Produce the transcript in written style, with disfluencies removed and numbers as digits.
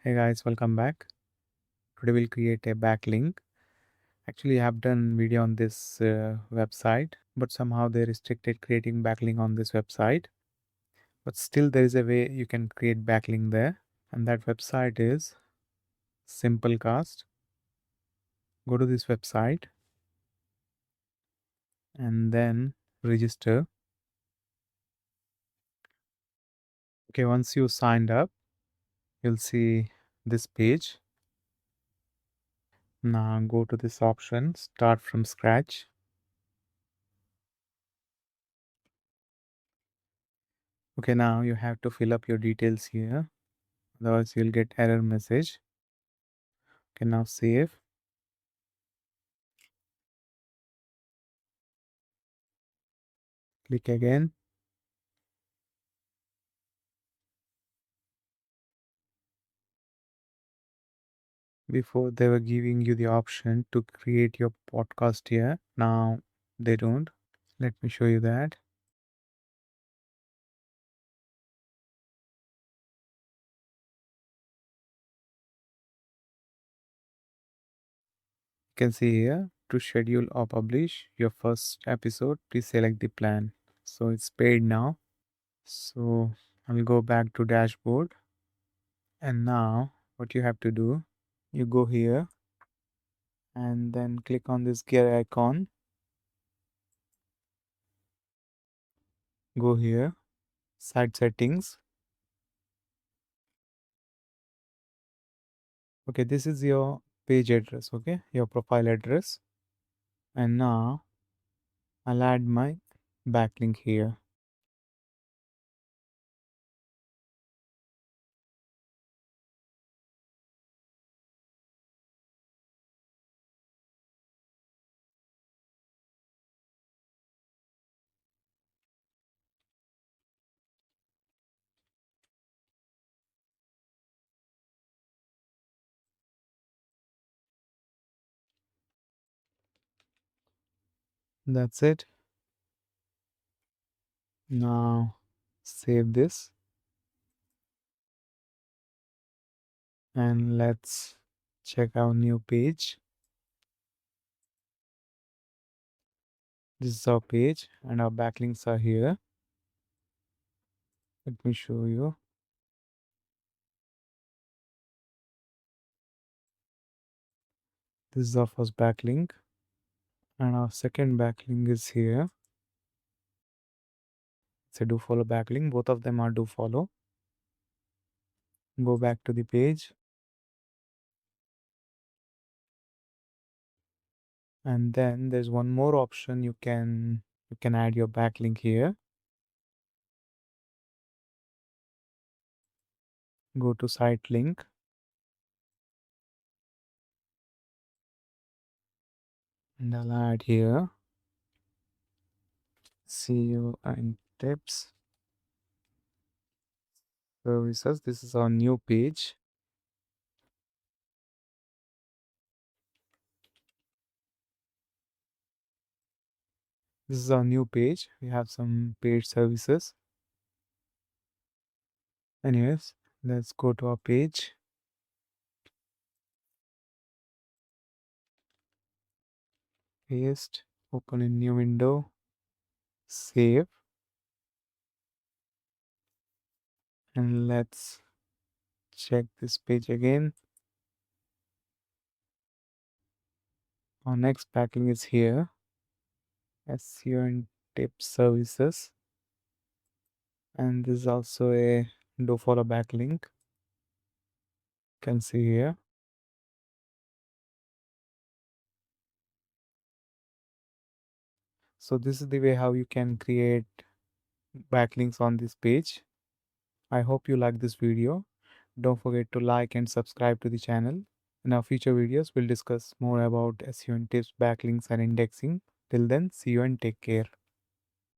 Hey guys, welcome back. Today we'll create a backlink. Actually, I have done video on this website, but somehow they restricted creating backlink on this website. But still, there is a way you can create backlink there, and that website is Simplecast. Go to this website and then register. Okay, once you signed up, you'll see this page. Now go to this option, start from scratch. Okay, now you have to fill up your details here. Otherwise, you'll get error message. Okay, now save. Click again. Before they were giving you the option to create your podcast here. Now they don't. Let me show you that. You can see here to schedule or publish your first episode, please select the plan. So it's paid now. So I will go back to dashboard. And now what you have to do, you go here and then click on this gear icon. Go here, site settings. Okay, this is your page address, okay, your profile address. And now I'll add my backlink here. That's it. Now save this and let's check our new page. This is our page and our backlinks are here. Let me show you. This is our first backlink and our second backlink is here. It's a do follow backlink. Both of them are do follow. Go back to the page. And then there's one more option you can add your backlink here. Go to site link. And I'll add here Seontips services. This is our new page. This is our new page. We have some paid services. Anyways, let's go to our page. Paste, open a new window, save, and let's check this page again. Our next backlink is here. SEO and tips services. And this is also a do follow backlink. You can see here. So this is the way how you can create backlinks on this page. I hope you like this video. Don't forget to like and subscribe to the channel. In our future videos, we'll discuss more about SEO and tips, backlinks, and indexing. Till then, see you and take care.